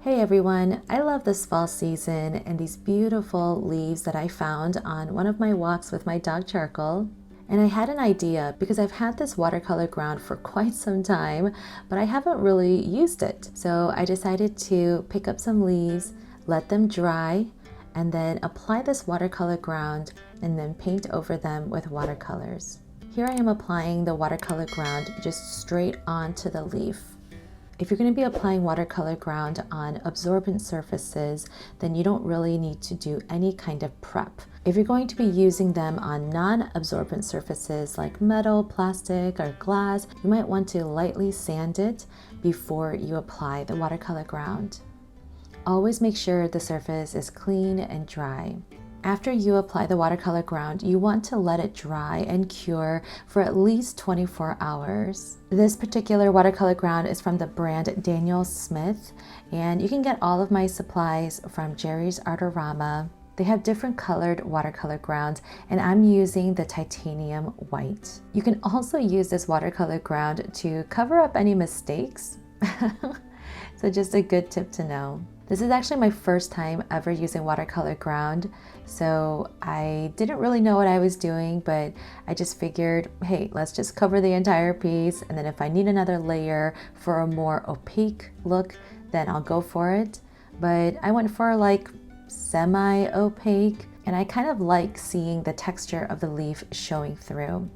Hey everyone, I love this fall season and these beautiful leaves that I found on one of my walks with my dog Charcoal. And I had an idea because I've had this watercolor ground for quite some time, but I haven't really used it. So I decided to pick up some leaves, let them dry, and then apply this watercolor ground and then paint over them with watercolors. Here I am applying the watercolor ground just straight onto the leaf. If you're going to be applying watercolor ground on absorbent surfaces, then you don't really need to do any kind of prep. If you're going to be using them on non-absorbent surfaces like metal, plastic, or glass, you might want to lightly sand it before you apply the watercolor ground. Always make sure the surface is clean and dry. After you apply the watercolor ground, you want to let it dry and cure for at least 24 hours. This particular watercolor ground is from the brand Daniel Smith, and you can get all of my supplies from Jerry's Artorama. They have different colored watercolor grounds, and I'm using the titanium white. You can also use this watercolor ground to cover up any mistakes. So just a good tip to know. This is actually my first time ever using watercolor ground, so I didn't really know what I was doing, but I just figured, hey, let's just cover the entire piece, and then if I need another layer for a more opaque look, then I'll go for it. But I went for like semi-opaque, and I kind of like seeing the texture of the leaf showing through.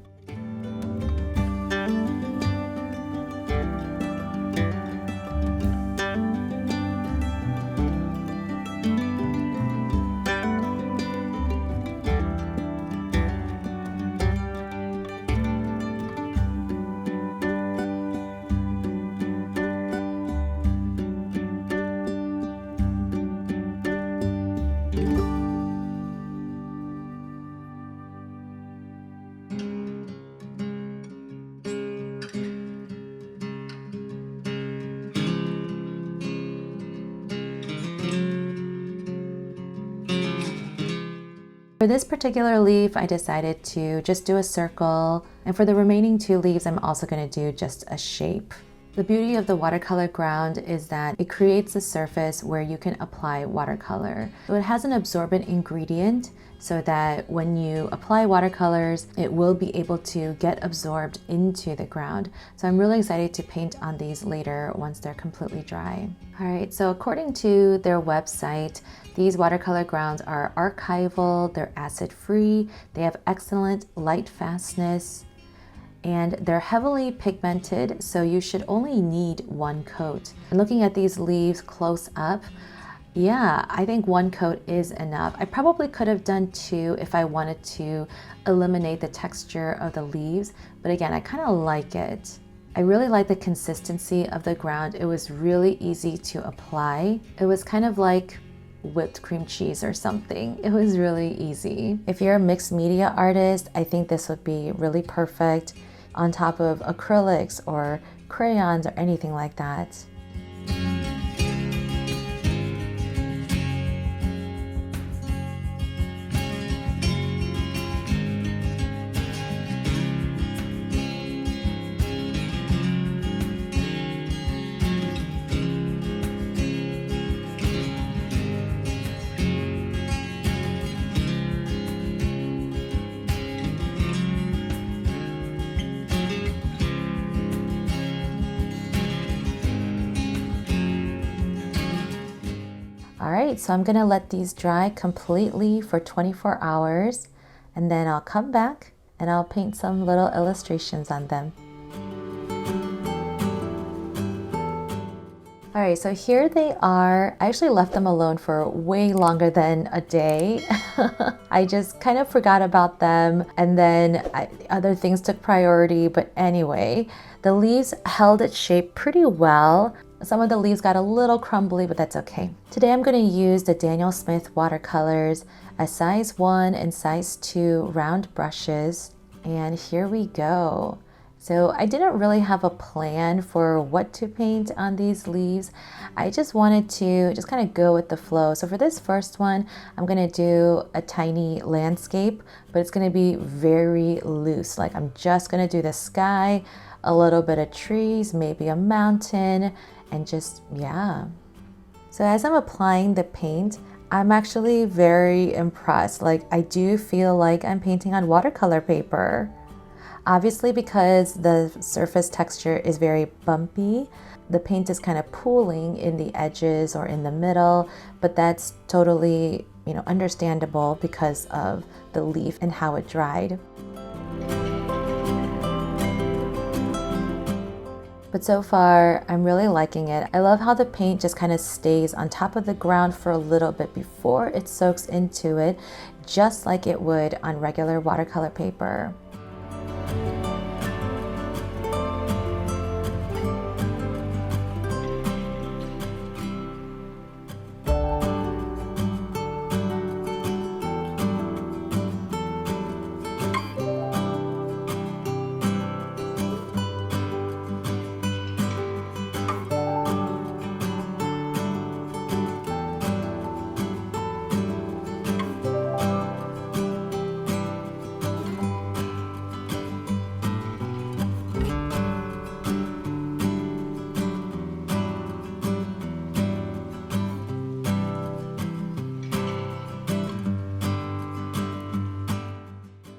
For this particular leaf, I decided to just do a circle, and for the remaining two leaves, I'm also going to do just a shape. The beauty of the watercolor ground is that it creates a surface where you can apply watercolor. So it has an absorbent ingredient so that when you apply watercolors, it will be able to get absorbed into the ground. So I'm really excited to paint on these later once they're completely dry. All right, so according to their website, these watercolor grounds are archival, they're acid-free, they have excellent light fastness, and they're heavily pigmented, so you should only need one coat. And looking at these leaves close up, yeah, I think one coat is enough. I probably could have done two if I wanted to eliminate the texture of the leaves, but again, I kind of like it. I really like the consistency of the ground. It was really easy to apply. It was kind of like whipped cream cheese or something. It was really easy. If you're a mixed media artist, I think this would be really perfect on top of acrylics or crayons or anything like that. All right, so I'm gonna let these dry completely for 24 hours, and then I'll come back and I'll paint some little illustrations on them. All right, so here they are. I actually left them alone for way longer than a day. I just kind of forgot about them, and then other things took priority, but anyway, the leaves held its shape pretty well. Some of the leaves got a little crumbly, but that's okay. Today I'm going to use the Daniel Smith watercolors, a size 1 and size 2 round brushes, and here we go. So I didn't really have a plan for what to paint on these leaves. I just wanted to just kind of go with the flow. So for this first one, I'm going to do a tiny landscape, but it's going to be very loose. Like I'm just going to do the sky, a little bit of trees, maybe a mountain, and just, yeah. So as I'm applying the paint, I'm actually very impressed. Like, I do feel like I'm painting on watercolor paper. Obviously, because the surface texture is very bumpy, the paint is kind of pooling in the edges or in the middle, but that's totally, understandable because of the leaf and how it dried. But so far, I'm really liking it. I love how the paint just kind of stays on top of the ground for a little bit before it soaks into it, just like it would on regular watercolor paper.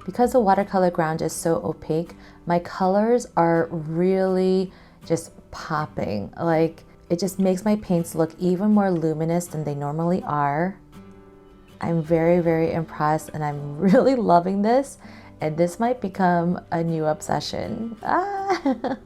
Because the watercolor ground is so opaque, my colors are really just popping. Like, it just makes my paints look even more luminous than they normally are. I'm very, very impressed, and I'm really loving this, and this might become a new obsession. Ah!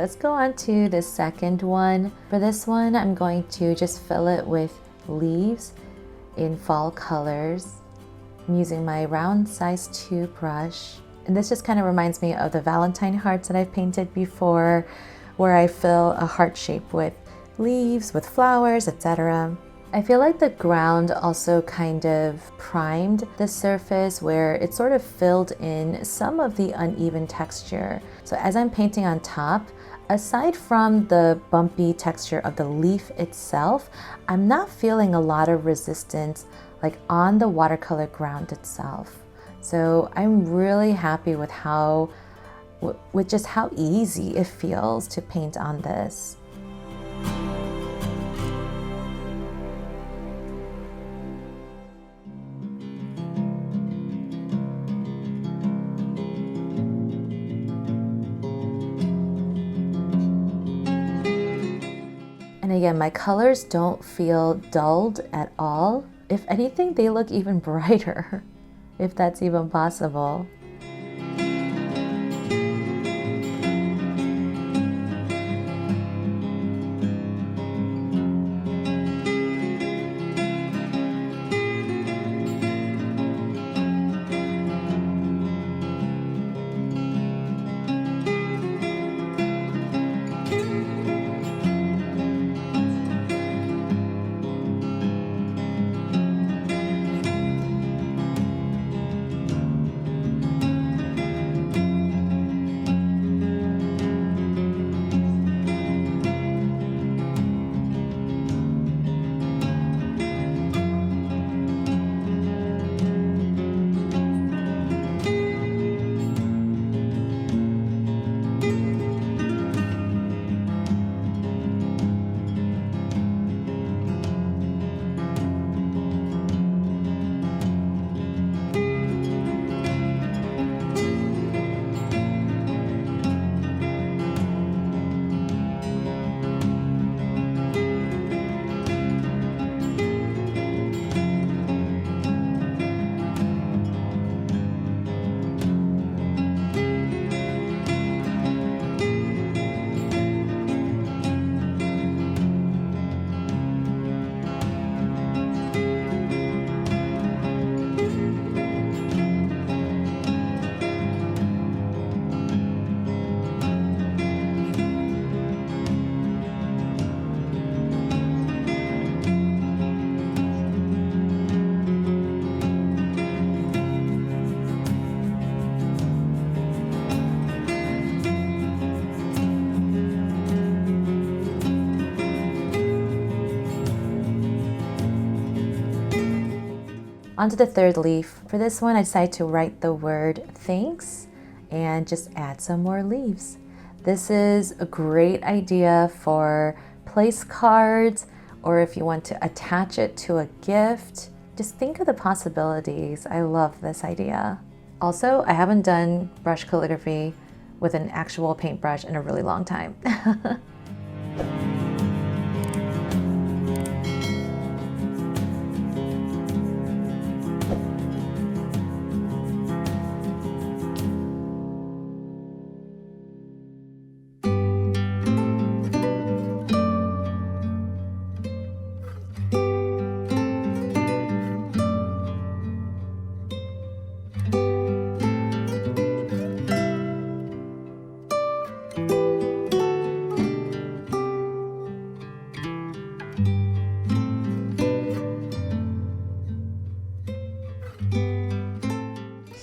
Let's go on to the second one. For this one, I'm going to just fill it with leaves in fall colors. I'm using my round size 2 brush. And this just kind of reminds me of the Valentine hearts that I've painted before, where I fill a heart shape with leaves, with flowers, etc. I feel like the ground also kind of primed the surface, where it sort of filled in some of the uneven texture. So as I'm painting on top, aside from the bumpy texture of the leaf itself, I'm not feeling a lot of resistance like on the watercolor ground itself. So I'm really happy with just how easy it feels to paint on this. And again, my colors don't feel dulled at all. If anything, they look even brighter, if that's even possible. On to the third leaf. For this one, I decided to write the word thanks and just add some more leaves. This is a great idea for place cards, or if you want to attach it to a gift. Just think of the possibilities. I love this idea. Also, I haven't done brush calligraphy with an actual paintbrush in a really long time.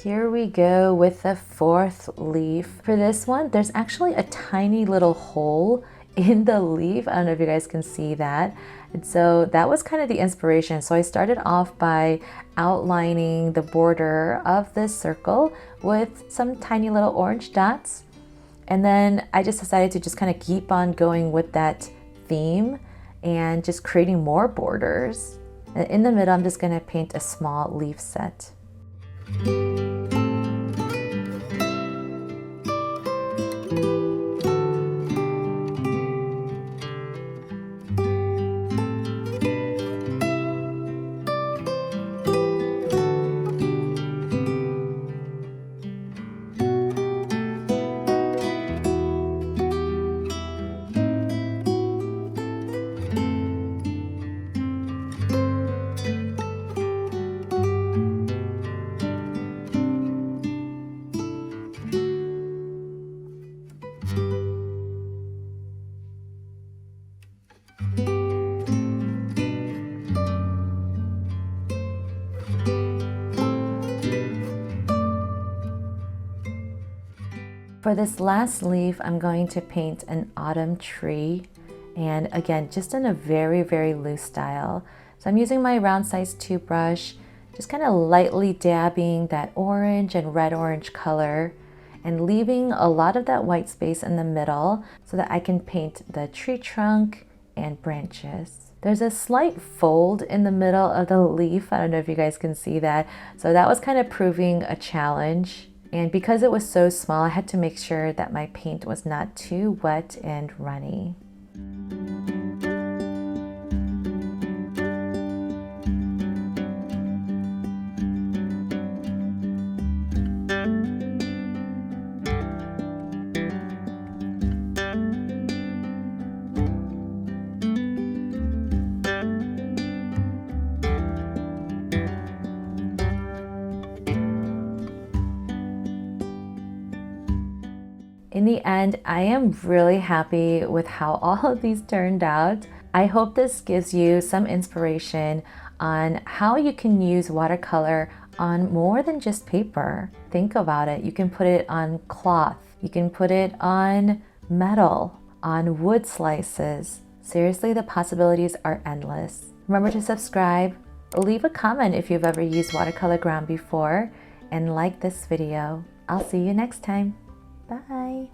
Here we go with the fourth leaf. For this one, there's actually a tiny little hole in the leaf. I don't know if you guys can see that. And so that was kind of the inspiration. So I started off by outlining the border of this circle with some tiny little orange dots. And then I just decided to just kind of keep on going with that theme and just creating more borders. And in the middle, I'm just gonna paint a small leaf set. For this last leaf, I'm going to paint an autumn tree, and again, just in a very, very loose style. So I'm using my round size 2 brush, just kind of lightly dabbing that orange and red-orange color and leaving a lot of that white space in the middle so that I can paint the tree trunk and branches. There's a slight fold in the middle of the leaf. I don't know if you guys can see that. So that was kind of proving a challenge. And because it was so small, I had to make sure that my paint was not too wet and runny. In the end, I am really happy with how all of these turned out. I hope this gives you some inspiration on how you can use watercolor on more than just paper. Think about it. You can put it on cloth. You can put it on metal, on wood slices. Seriously, the possibilities are endless. Remember to subscribe, leave a comment if you've ever used watercolor ground before, and like this video. I'll see you next time. Bye.